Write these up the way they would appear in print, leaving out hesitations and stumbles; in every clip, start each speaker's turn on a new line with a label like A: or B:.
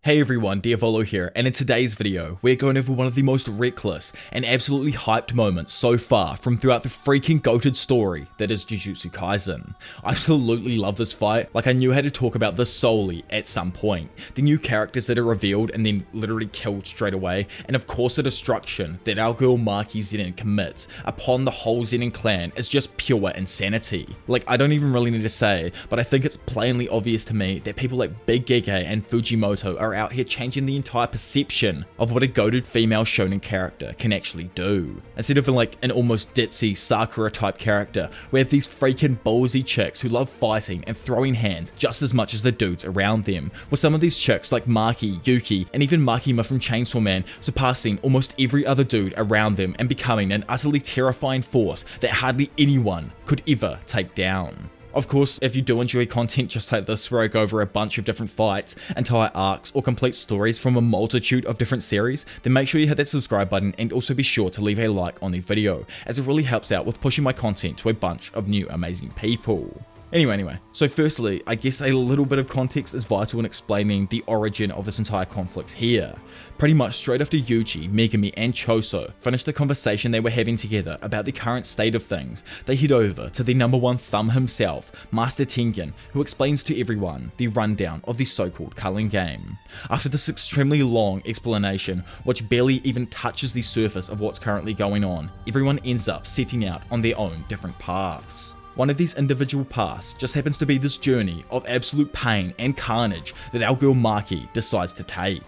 A: Hey everyone, Diavolo here, and in today's video, we're going over one of the most reckless and absolutely hyped moments so far from throughout the freaking goated story that is Jujutsu Kaisen. I absolutely love this fight, like I knew how to talk about this solely at some point. The new characters that are revealed and then literally killed straight away, and of course the destruction that our girl Maki Zenin commits upon the whole Zenin clan is just pure insanity. Like, I don't even really need to say, but I think it's plainly obvious to me that people like Big GEGE and Fujimoto are out here changing the entire perception of what a goated female shonen character can actually do. Instead of like an almost ditzy Sakura type character, we have these freaking ballsy chicks who love fighting and throwing hands just as much as the dudes around them, with some of these chicks like Maki, Yuki, and even Makima from Chainsaw Man surpassing almost every other dude around them and becoming an utterly terrifying force that hardly anyone could ever take down. Of course, if you do enjoy content just like this where I go over a bunch of different fights, entire arcs, or complete stories from a multitude of different series, then make sure you hit that subscribe button and also be sure to leave a like on the video, as it really helps out with pushing my content to a bunch of new amazing people. Anyway, so firstly, I guess a little bit of context is vital in explaining the origin of this entire conflict here. Pretty much straight after Yuji, Megumi, and Choso finished the conversation they were having together about the current state of things, they head over to the #1 thumb himself, Master Tengen, who explains to everyone the rundown of the so-called culling game. After this extremely long explanation, which barely even touches the surface of what's currently going on, everyone ends up setting out on their own different paths. One of these individual paths just happens to be this journey of absolute pain and carnage that our girl Maki decides to take.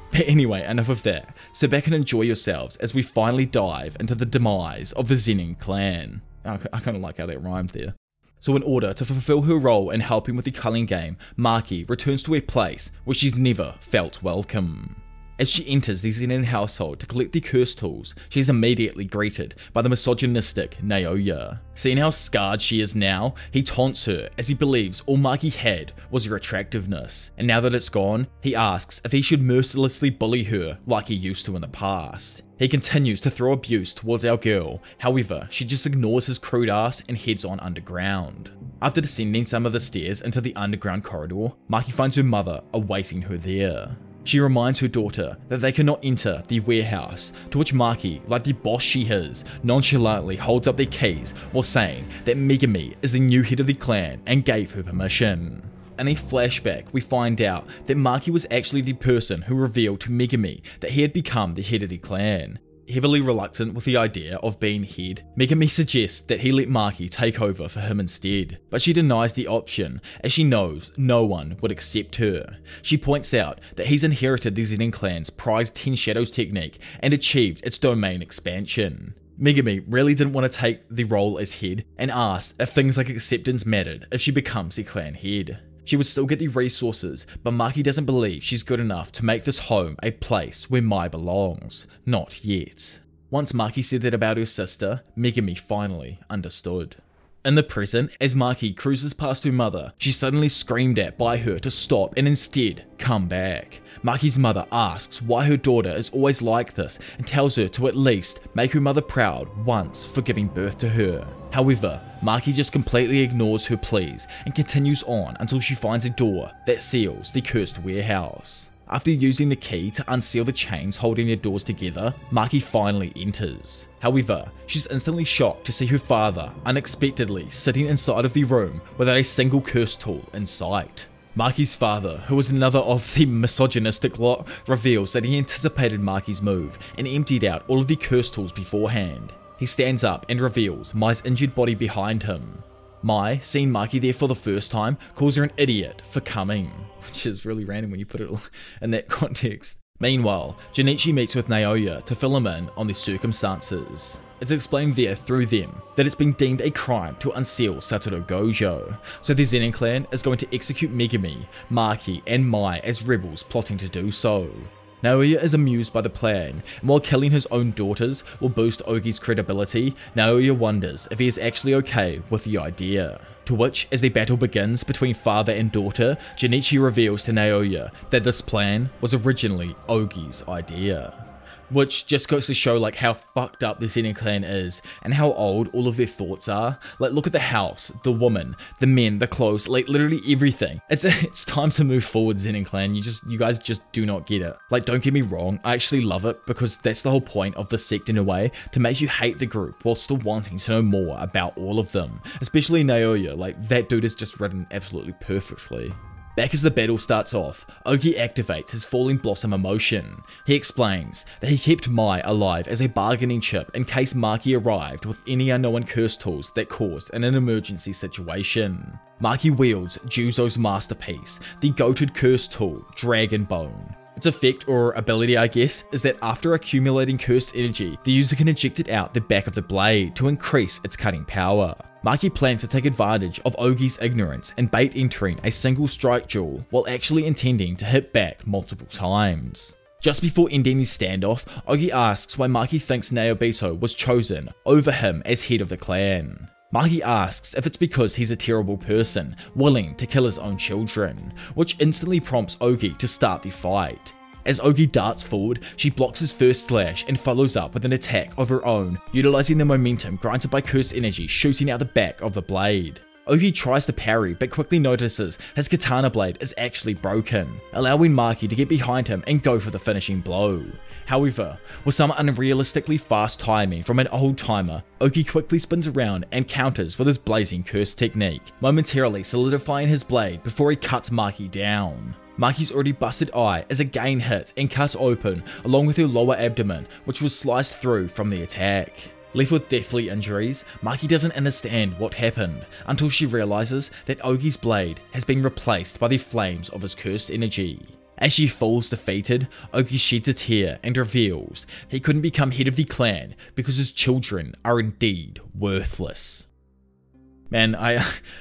A: But anyway, enough of that. Sit back and enjoy yourselves as we finally dive into the demise of the Zenin Clan. I kind of like how that rhymed there. So in order to fulfill her role in helping with the culling game, Maki returns to a place where she's never felt welcome. As she enters the Zenin household to collect the curse tools, she is immediately greeted by the misogynistic NAOYA. Seeing how scarred she is now, he taunts her as he believes all Maki had was her attractiveness, and now that it's gone, he asks if he should mercilessly bully her like he used to in the past. He continues to throw abuse towards our girl, however, she just ignores his crude ass and heads on underground. After descending some of the stairs into the underground corridor, Maki finds her mother awaiting her there. She reminds her daughter that they cannot enter the warehouse, to which Maki, like the boss she is, nonchalantly holds up their keys while saying that Megumi is the new head of the clan and gave her permission. In a flashback, we find out that Maki was actually the person who revealed to Megumi that he had become the head of the clan. Heavily reluctant with the idea of being head, Megumi suggests that he let Maki take over for him instead, but she denies the option as she knows no one would accept her. She points out that he's inherited the Zenin clan's prized 10 Shadows technique and achieved its domain expansion. Megumi really didn't want to take the role as head and asked if things like acceptance mattered if she becomes the clan head. She would still get the resources, but Maki doesn't believe she's good enough to make this home a place where Mai belongs. Not yet. Once Maki said that about her sister, Megumi finally understood. In the present, as Maki cruises past her mother, she's suddenly screamed at by her to stop and instead come back. Maki's mother asks why her daughter is always like this and tells her to at least make her mother proud once for giving birth to her. However, Maki just completely ignores her pleas and continues on until she finds a door that seals the cursed warehouse. After using the key to unseal the chains holding their doors together, Maki finally enters. However, she's instantly shocked to see her father unexpectedly sitting inside of the room without a single curse tool in sight. Maki's father, who was another of the misogynistic lot, reveals that he anticipated Maki's move and emptied out all of the curse tools beforehand. He stands up and reveals Mai's injured body behind him. Mai, seeing Maki there for the first time, calls her an idiot for coming, which is really random when you put it in that context. Meanwhile, Junichi meets with NAOYA to fill him in on the circumstances. It's explained there through them that it's been deemed a crime to unseal Satoru Gojo, so the Zenin clan is going to execute Megumi, Maki, and Mai as rebels plotting to do so. NAOYA is amused by the plan, and while killing his own daughters will boost Ogi's credibility, NAOYA wonders if he is actually okay with the idea. To which, as the battle begins between father and daughter, Junichi reveals to NAOYA that this plan was originally Ogi's idea. which just goes to show like how fucked up the Zenin Clan is and how old all of their thoughts are. Like, look at the house, the woman, the men, the clothes, like literally everything. It's time to move forward, Zenin Clan. You guys just do not get it. Like, don't get me wrong, I actually love it because that's the whole point of the sect in a way, to make you hate the group while still wanting to know more about all of them. Especially NAOYA, like that dude is just written absolutely perfectly. Back as the battle starts off, Ogi activates his Falling Blossom emotion. He explains that he kept Mai alive as a bargaining chip in case Maki arrived with any unknown curse tools that caused an emergency situation. Maki wields Juzo's masterpiece, the goated curse tool, Dragon Bone. Its effect, or ability I guess, is that after accumulating cursed energy, the user can eject it out the back of the blade to increase its cutting power. Maki plans to take advantage of Ogi's ignorance and bait entering a single strike duel while actually intending to hit back multiple times. Just before ending the standoff, Ogi asks why Maki thinks Naobito was chosen over him as head of the clan. Maki asks if it's because he's a terrible person, willing to kill his own children, which instantly prompts Ogi to start the fight. As Ogi darts forward, she blocks his first slash and follows up with an attack of her own, utilizing the momentum granted by cursed energy shooting out the back of the blade. Ogi tries to parry but quickly notices his katana blade is actually broken, allowing Maki to get behind him and go for the finishing blow. However, with some unrealistically fast timing from an old timer, Ogi quickly spins around and counters with his blazing curse technique, momentarily solidifying his blade before he cuts Maki down. Maki's already busted eye is again hit and cut open along with her lower abdomen, which was sliced through from the attack. Left with deathly injuries, Maki doesn't understand what happened until she realizes that Ogi's blade has been replaced by the flames of his cursed energy. As she falls defeated, Ogi sheds a tear and reveals he couldn't become head of the clan because his children are indeed worthless. Man,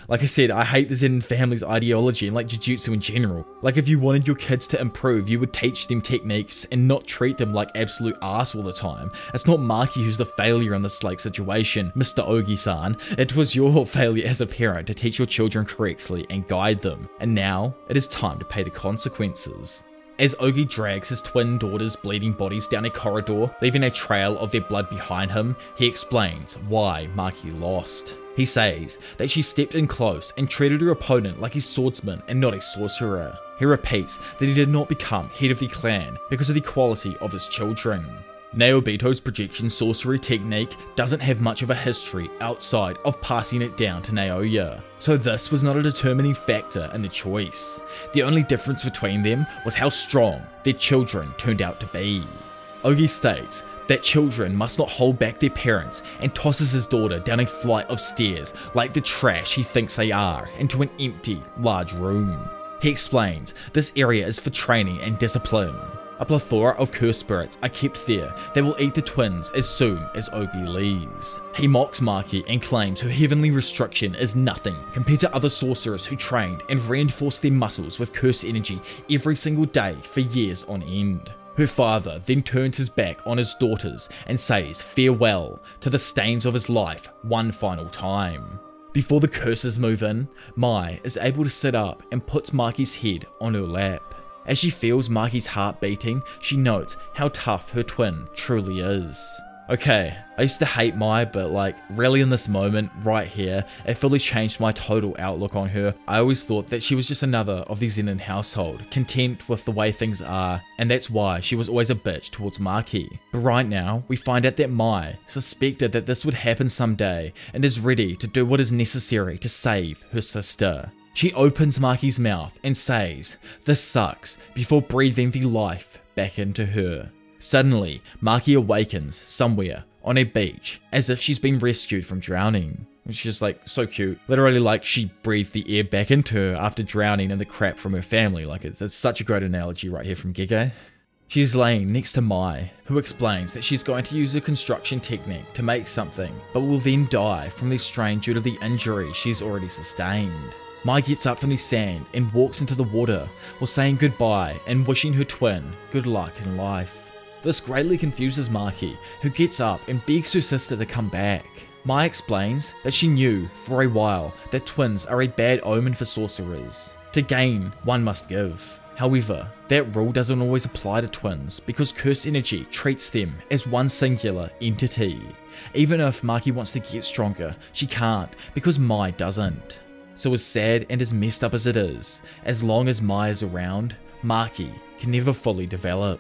A: like I said, I hate the Zenin family's ideology and like Jujutsu in general. Like, if you wanted your kids to improve, you would teach them techniques and not treat them like absolute arse all the time. It's not Maki who's the failure in this like situation, Mr. Ogi-san. It was your failure as a parent to teach your children correctly and guide them. And now, it is time to pay the consequences. As Ogi drags his twin daughters' bleeding bodies down a corridor, leaving a trail of their blood behind him, he explains why Maki lost. He says that she stepped in close and treated her opponent like a swordsman and not a sorcerer. He repeats that he did not become head of the clan because of the quality of his children. Naobito's projection sorcery technique doesn't have much of a history outside of passing it down to NAOYA, so this was not a determining factor in the choice. The only difference between them was how strong their children turned out to be. Ogi states that children must not hold back their parents and tosses his daughter down a flight of stairs like the trash he thinks they are into an empty, large room. He explains this area is for training and discipline. A plethora of cursed spirits are kept there that will eat the twins as soon as Ogi leaves. He mocks Maki and claims her heavenly restriction is nothing compared to other sorcerers who trained and reinforced their muscles with cursed energy every single day for years on end. Her father then turns his back on his daughters and says farewell to the stains of his life one final time. Before the curses move in, Mai is able to sit up and puts Maki's head on her lap. As she feels Maki's heart beating, she notes how tough her twin truly is. Okay, I used to hate Mai, but like really in this moment right here, it fully changed my total outlook on her. I always thought that she was just another of the Zenin household, content with the way things are, and that's why she was always a bitch towards Maki. But right now, we find out that Mai suspected that this would happen someday and is ready to do what is necessary to save her sister. She opens Maki's mouth and says, "This sucks," before breathing the life back into her. Suddenly, Maki awakens somewhere on a beach as if she's been rescued from drowning. It's just like so cute. Literally like she breathed the air back into her after drowning in the crap from her family. Like it's such a great analogy right here from GEGE. She's laying next to Mai, who explains that she's going to use a construction technique to make something, but will then die from the strain due to the injury she's already sustained. Mai gets up from the sand and walks into the water while saying goodbye and wishing her twin good luck in life. This greatly confuses Maki, who gets up and begs her sister to come back. Mai explains that she knew for a while that twins are a bad omen for sorcerers. To gain, one must give. However, that rule doesn't always apply to twins because curse energy treats them as one singular entity. Even if Maki wants to get stronger, she can't because Mai doesn't. So as sad and as messed up as it is, as long as Mai is around, Maki can never fully develop.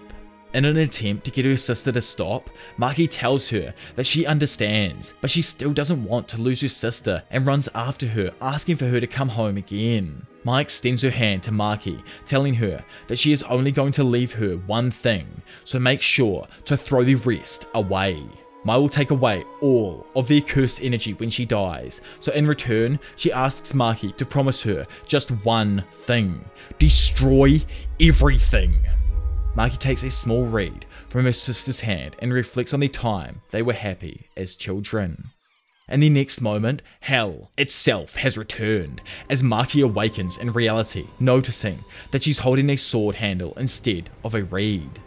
A: In an attempt to get her sister to stop, Maki tells her that she understands, but she still doesn't want to lose her sister and runs after her, asking for her to come home again. Mai extends her hand to Maki, telling her that she is only going to leave her one thing, so make sure to throw the rest away. Mai will take away all of their cursed energy when she dies, so in return, she asks Maki to promise her just one thing: destroy everything. Maki takes a small reed from her sister's hand and reflects on the time they were happy as children. In the next moment, hell itself has returned as Maki awakens in reality, noticing that she's holding a sword handle instead of a reed.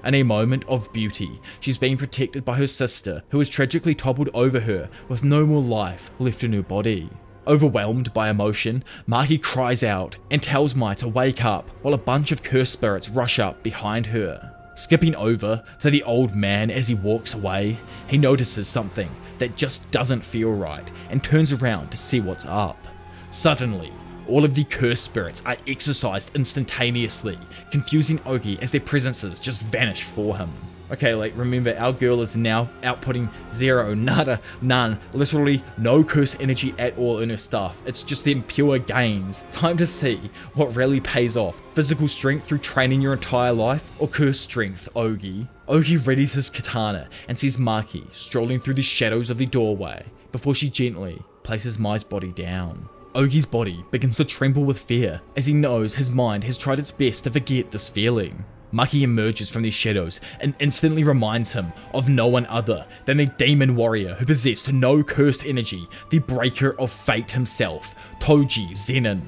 A: In a moment of beauty, she's being protected by her sister, who is tragically toppled over her with no more life left in her body. Overwhelmed by emotion, Maki cries out and tells Mai to wake up while a bunch of cursed spirits rush up behind her. Skipping over to the old man as he walks away, he notices something that just doesn't feel right and turns around to see what's up. Suddenly, all of the cursed spirits are exorcised instantaneously, confusing Ogi as their presences just vanish for him. Okay, like, remember, our girl is now outputting 0, nada, none, literally no curse energy at all in her stuff. It's just them pure gains. Time to see what really pays off. Physical strength through training your entire life, or curse strength, Ogi? Ogi readies his katana and sees Maki strolling through the shadows of the doorway before she gently places Mai's body down. Ogi's body begins to tremble with fear as he knows his mind has tried its best to forget this feeling. Maki emerges from these shadows and instantly reminds him of no one other than the demon warrior who possessed no cursed energy, the breaker of fate himself, TOJI Zenin.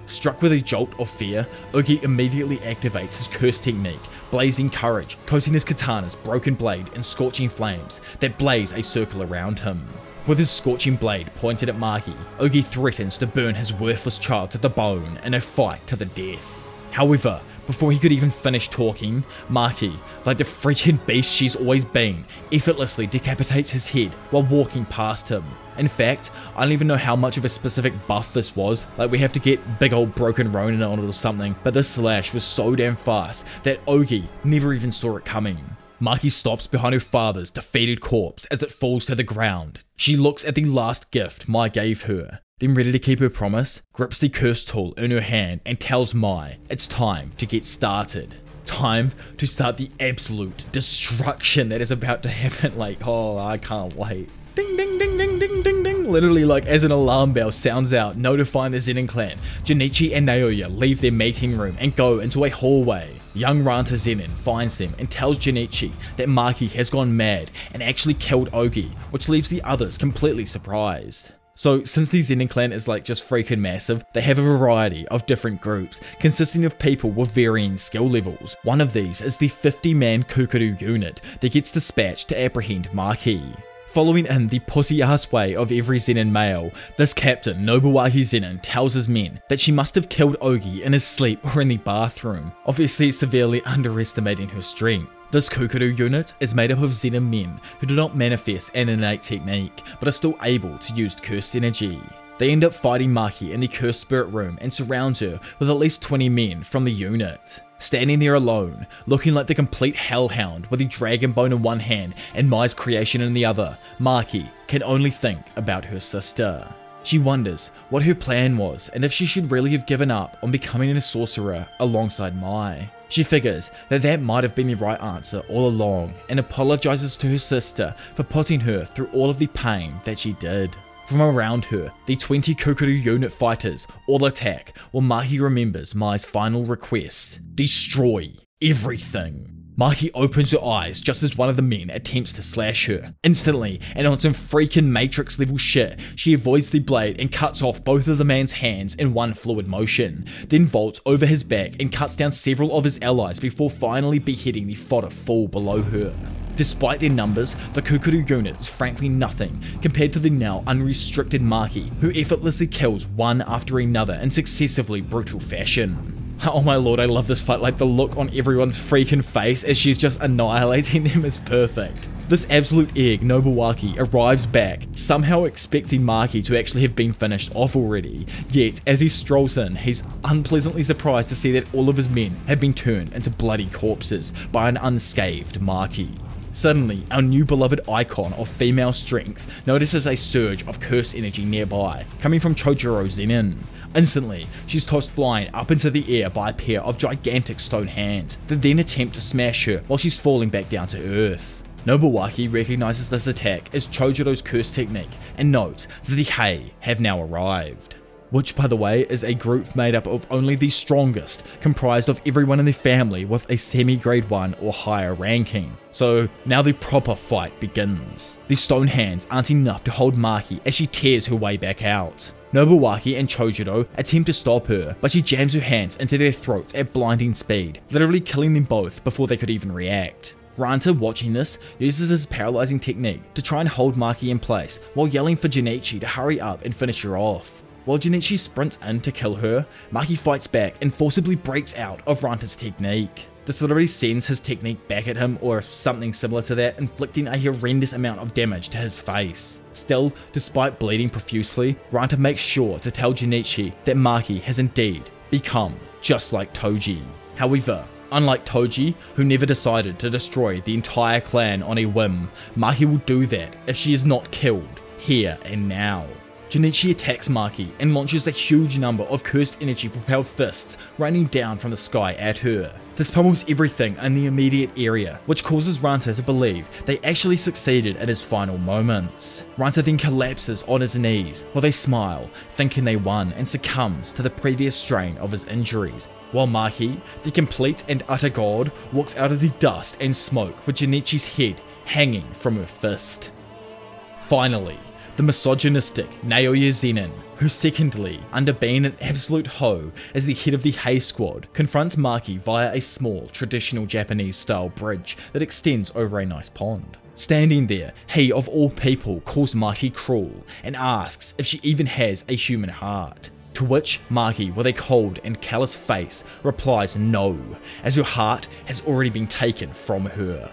A: Struck with a jolt of fear, Ogi immediately activates his curse technique, blazing courage, coating his katana's broken blade in scorching flames that blaze a circle around him. With his scorching blade pointed at Maki, Ogi threatens to burn his worthless child to the bone in a fight to the death. However, before he could even finish talking, Maki, like the freaking beast she's always been, effortlessly decapitates his head while walking past him. In fact, I don't even know how much of a specific buff this was, like we have to get big old broken Ronin on it or something, but this slash was so damn fast that Ogi never even saw it coming. Maki stops behind her father's defeated corpse as it falls to the ground. She looks at the last gift Mai gave her, then ready to keep her promise, grips the curse tool in her hand and tells Mai it's time to get started. Time to start the absolute destruction that is about to happen. Like, oh, I can't wait. Ding ding ding ding ding ding ding. Literally, like, as an alarm bell sounds out notifying the Zenin Clan, Junichi and NAOYA leave their meeting room and go into a hallway. Young Ranta Zenin finds them and tells Junichi that Maki has gone mad and actually killed Ogi, which leaves the others completely surprised. So since the Zenin Clan is like just freaking massive, they have a variety of different groups consisting of people with varying skill levels. One of these is the 50-man Kukuru unit that gets dispatched to apprehend Maki. Following in the pussy-ass way of every Zenin male, this captain, Nobuaki Zenin, tells his men that she must have killed Ogi in his sleep or in the bathroom, obviously severely underestimating her strength. This Kukuru unit is made up of Zenin men who do not manifest an innate technique, but are still able to use cursed energy. They end up fighting Maki in the cursed spirit room and surround her with at least 20 men from the unit. Standing there alone, looking like the complete hellhound with the dragon bone in one hand and Mai's creation in the other, Maki can only think about her sister. She wonders what her plan was and if she should really have given up on becoming a sorcerer alongside Mai. She figures that that might have been the right answer all along and apologizes to her sister for putting her through all of the pain that she did. From around her, the 20 Kukuru unit fighters all attack while Maki remembers Mai's final request: destroy everything. Maki opens her eyes just as one of the men attempts to slash her. Instantly, and on some freaking Matrix level shit, she avoids the blade and cuts off both of the man's hands in one fluid motion, then vaults over his back and cuts down several of his allies before finally beheading the fodder full below her. Despite their numbers, the Kukuru unit is frankly nothing compared to the now unrestricted Maki, who effortlessly kills one after another in successively brutal fashion. Oh my lord, I love this fight. Like, the look on everyone's freaking face as she's just annihilating them is perfect. This absolute egg, Nobawaki, arrives back, somehow expecting Maki to actually have been finished off already. Yet, as he strolls in, he's unpleasantly surprised to see that all of his men have been turned into bloody corpses by an unscathed Maki. Suddenly, our new beloved icon of female strength notices a surge of curse energy nearby, coming from Chojuro Zenin. Instantly, she's tossed flying up into the air by a pair of gigantic stone hands that then attempt to smash her while she's falling back down to earth. Nobawaki recognizes this attack as Chojuro's curse technique and notes that the Hei have now arrived. Which, by the way, is a group made up of only the strongest, comprised of everyone in their family with a semi-grade 1 or higher ranking. So now the proper fight begins. The stone hands aren't enough to hold Maki as she tears her way back out. Nobawaki and Chojuro attempt to stop her, but she jams her hands into their throats at blinding speed, literally killing them both before they could even react. Ranta, watching this, uses his paralyzing technique to try and hold Maki in place while yelling for Junichi to hurry up and finish her off. While Junichi sprints in to kill her, Maki fights back and forcibly breaks out of Ranta's technique. This literally sends his technique back at him or something similar to that, inflicting a horrendous amount of damage to his face. Still, despite bleeding profusely, Ranta makes sure to tell Junichi that Maki has indeed become just like TOJI. However, unlike TOJI, who never decided to destroy the entire clan on a whim, Maki will do that if she is not killed here and now. Junichi attacks Maki and launches a huge number of cursed energy propelled fists raining down from the sky at her. This pummels everything in the immediate area, which causes Ranta to believe they actually succeeded at his final moments. Ranta then collapses on his knees while they smile, thinking they won, and succumbs to the previous strain of his injuries, while Maki, the complete and utter god, walks out of the dust and smoke with Junichi's head hanging from her fist. Finally, the misogynistic NAOYA Zenin, who secondly, under being an absolute hoe as the head of the Hei Squad, confronts Maki via a small, traditional Japanese-style bridge that extends over a nice pond. Standing there, he of all people calls Maki cruel and asks if she even has a human heart. To which Maki, with a cold and callous face, replies no, as her heart has already been taken from her.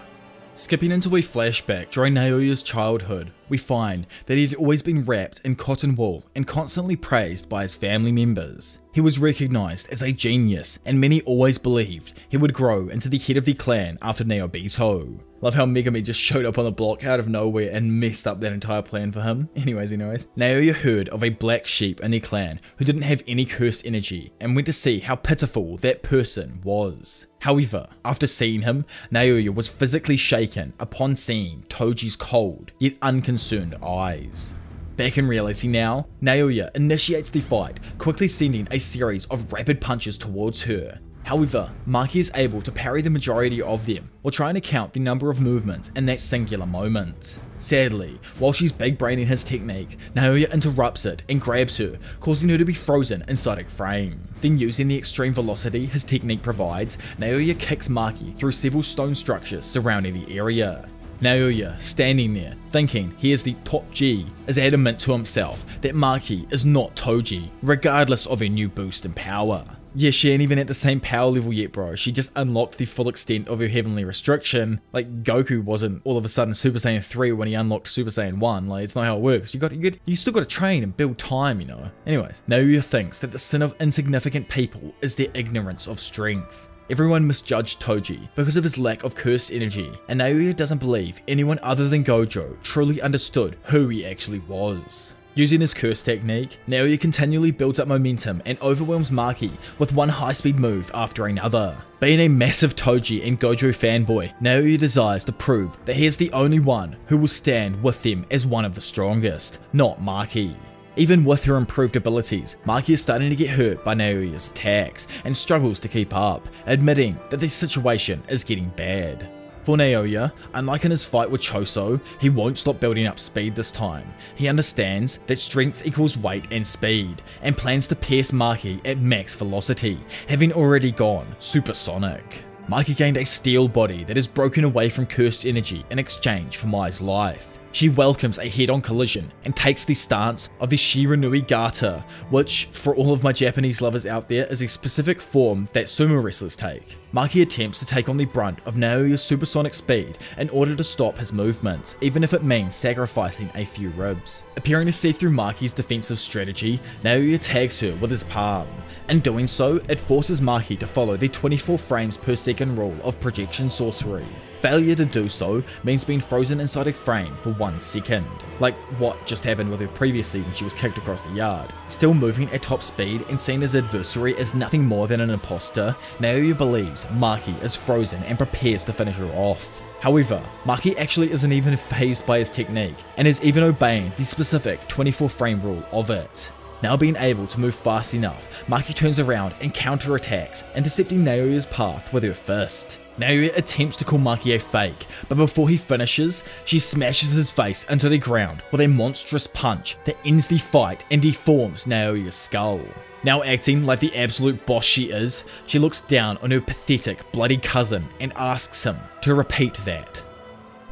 A: Skipping into a flashback during NAOYA's childhood, we find that he had always been wrapped in cotton wool and constantly praised by his family members. He was recognized as a genius, and many always believed he would grow into the head of the clan after Naobito. Love how Megami just showed up on the block out of nowhere and messed up that entire plan for him. Anyways, NAOYA heard of a black sheep in their clan who didn't have any cursed energy and went to see how pitiful that person was. However, after seeing him, NAOYA was physically shaken upon seeing TOJI's cold yet unconcerned eyes. Back in reality now, NAOYA initiates the fight, quickly sending a series of rapid punches towards her. However, Maki is able to parry the majority of them, while trying to count the number of movements in that singular moment. Sadly, while she's big braining his technique, NAOYA interrupts it and grabs her, causing her to be frozen inside a frame. Then, using the extreme velocity his technique provides, NAOYA kicks Maki through several stone structures surrounding the area. NAOYA, standing there, thinking he is the top G, is adamant to himself that Maki is not TOJI, regardless of her new boost in power. Yeah, she ain't even at the same power level yet, bro. She just unlocked the full extent of her heavenly restriction. Like, Goku wasn't all of a sudden Super Saiyan 3 when he unlocked Super Saiyan 1. Like, it's not how it works. You still gotta train and build time, Anyways, NAOYA thinks that the sin of insignificant people is their ignorance of strength. Everyone misjudged TOJI because of his lack of cursed energy, and NAOYA doesn't believe anyone other than Gojo truly understood who he actually was. Using his curse technique, NAOYA continually builds up momentum and overwhelms Maki with one high-speed move after another. Being a massive TOJI and Gojo fanboy, NAOYA desires to prove that he is the only one who will stand with them as one of the strongest, not Maki. Even with her improved abilities, Maki is starting to get hurt by NAOYA's attacks and struggles to keep up, admitting that the situation is getting bad. For NAOYA, unlike in his fight with Choso, he won't stop building up speed this time. He understands that strength equals weight and speed, and plans to pierce Maki at max velocity, having already gone supersonic. Maki gained a steel body that is broken away from cursed energy in exchange for Mai's life. She welcomes a head-on collision and takes the stance of the Shiranui Gata, which, for all of my Japanese lovers out there, is a specific form that sumo wrestlers take. Maki attempts to take on the brunt of Naoya's supersonic speed in order to stop his movements, even if it means sacrificing a few ribs. Appearing to see through Maki's defensive strategy, Naoya tags her with his palm. In doing so, it forces Maki to follow the 24 frames per second rule of projection sorcery. Failure to do so means being frozen inside a frame for 1 second, like what just happened with her previously when she was kicked across the yard. Still moving at top speed and seeing his adversary as nothing more than an imposter, Naoya believes Maki is frozen and prepares to finish her off. However, Maki actually isn't even fazed by his technique, and is even obeying the specific 24 frame rule of it. Now being able to move fast enough, Maki turns around and counterattacks, intercepting Naoya's path with her fist. Naoya attempts to call Maki a fake, but before he finishes, she smashes his face into the ground with a monstrous punch that ends the fight and deforms Naoya's skull. Now acting like the absolute boss she is, she looks down on her pathetic, bloody cousin and asks him to repeat that.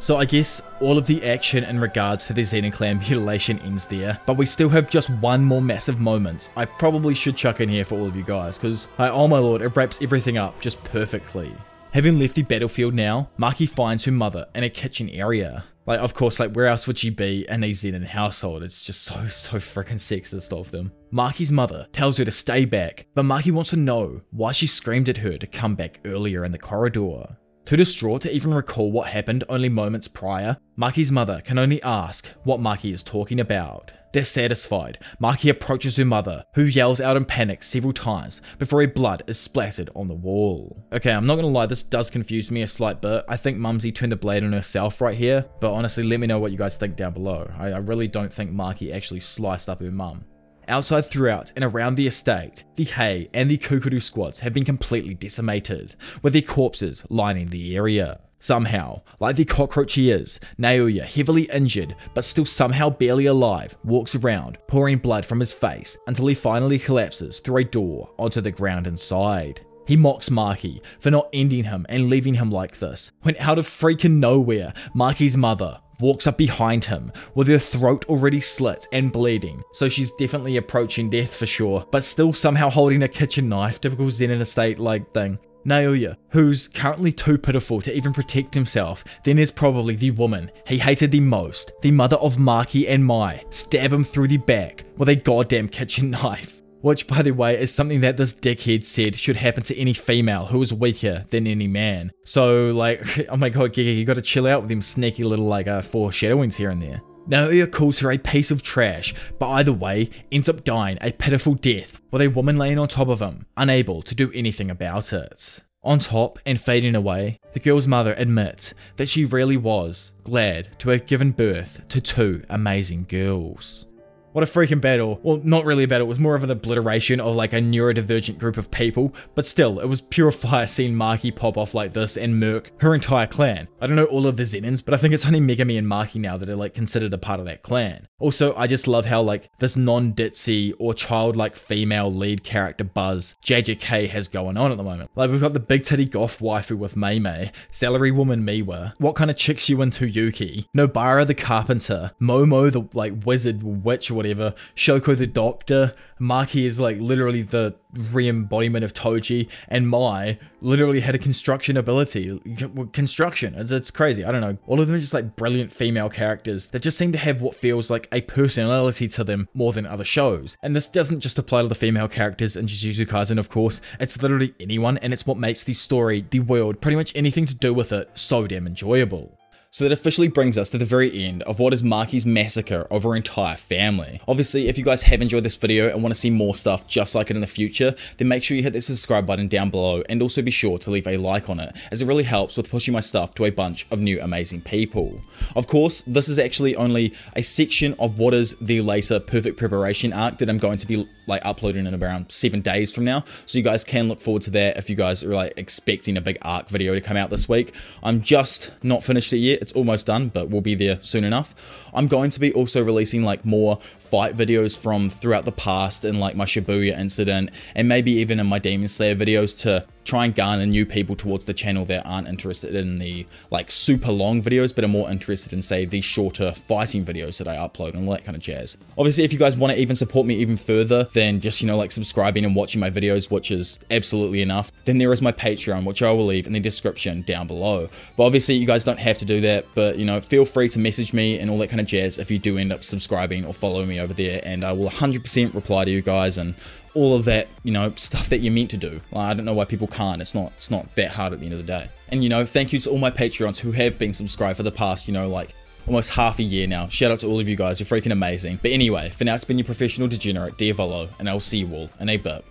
A: So I guess all of the action in regards to the Zenin Clan mutilation ends there, but we still have just one more massive moment I probably should chuck in here for all of you guys, because oh my lord, it wraps everything up just perfectly. Having left the battlefield now, Maki finds her mother in a kitchen area. Like, of course, like, where else would she be in a Zenin household? It's just so freaking sexist of them. Maki's mother tells her to stay back, but Maki wants to know why she screamed at her to come back earlier in the corridor. Too distraught to even recall what happened only moments prior, Maki's mother can only ask what Maki is talking about. Dissatisfied, Maki approaches her mother, who yells out in panic several times before her blood is splattered on the wall. Okay, I'm not gonna lie, this does confuse me a slight bit. I think Mumsie turned the blade on herself right here, but honestly, let me know what you guys think down below. I really don't think Maki actually sliced up her mum. Outside, throughout and around the estate, the Hei and the Kukuru squads have been completely decimated, with their corpses lining the area. Somehow, like the cockroach he is, Naoya, heavily injured but still somehow barely alive, walks around, pouring blood from his face until he finally collapses through a door onto the ground inside. He mocks Maki for not ending him and leaving him like this, when out of freaking nowhere, Maki's mother walks up behind him with her throat already slit and bleeding, so she's definitely approaching death for sure, but still somehow holding a kitchen knife, typical Zenin estate like thing. Naoya, who's currently too pitiful to even protect himself, then is probably the woman he hated the most, the mother of Maki and Mai, stab him through the back with a goddamn kitchen knife. Which, by the way, is something that this dickhead said should happen to any female who is weaker than any man. So, like, oh my god, GEGE, you gotta chill out with them sneaky little, like, foreshadowings here and there. Naoya calls her a piece of trash, but either way, ends up dying a pitiful death, with a woman laying on top of him, unable to do anything about it. On top, and fading away, the girl's mother admits that she really was glad to have given birth to 2 amazing girls. What a freaking battle. Well, not really a battle, it was more of an obliteration of like a neurodivergent group of people, but still, it was pure fire seeing Maki pop off like this and murk her entire clan. I don't know all of the Zenins, but I think it's only Megami and Maki now that are like considered a part of that clan. Also, I just love how like this non-ditzy or childlike female lead character buzz JJK has going on at the moment. Like, we've got the big titty goth waifu with Mei Mei, salary woman Miwa, what kind of chicks you into Yuki, Nobara the carpenter, Momo the like wizard witch or whatever, Shoko the doctor, Maki is like literally the re-embodiment of Toji, and Mai literally had a construction ability. Construction, it's crazy, I don't know. All of them are just like brilliant female characters that just seem to have what feels like a personality to them more than other shows. And this doesn't just apply to the female characters in Jujutsu Kaisen, of course, it's literally anyone, and it's what makes the story, the world, pretty much anything to do with it so damn enjoyable. So that officially brings us to the very end of what is Maki's massacre of her entire family. Obviously, if you guys have enjoyed this video and want to see more stuff just like it in the future, then make sure you hit that subscribe button down below, and also be sure to leave a like on it, as it really helps with pushing my stuff to a bunch of new amazing people. Of course, this is actually only a section of what is the later Perfect Preparation arc that I'm going to be like uploading in around 7 days from now, so you guys can look forward to that if you guys are like expecting a big arc video to come out this week. I'm just not finished it yet, it's almost done, but we'll be there soon enough. I'm going to be also releasing like more fight videos from throughout the past, and like my Shibuya incident, and maybe even in my Demon Slayer videos, to try and garner new people towards the channel that aren't interested in the like super long videos, but are more interested in, say, the shorter fighting videos that I upload and all that kind of jazz. Obviously, if you guys want to even support me even further than just, you know, like subscribing and watching my videos, which is absolutely enough, then there is my Patreon, which I will leave in the description down below. But obviously you guys don't have to do that, but you know, feel free to message me and all that kind of jazz if you do end up subscribing or following me over there, and I will 100% reply to you guys and all of that, you know, stuff that you're meant to do. Like, I don't know why people can't. It's not that hard at the end of the day. And you know, thank you to all my Patreons who have been subscribed for the past, you know, like almost half a year now. Shout out to all of you guys, you're freaking amazing. But anyway, for now, it's been your professional degenerate, Diavolo, and I'll see you all in a bit.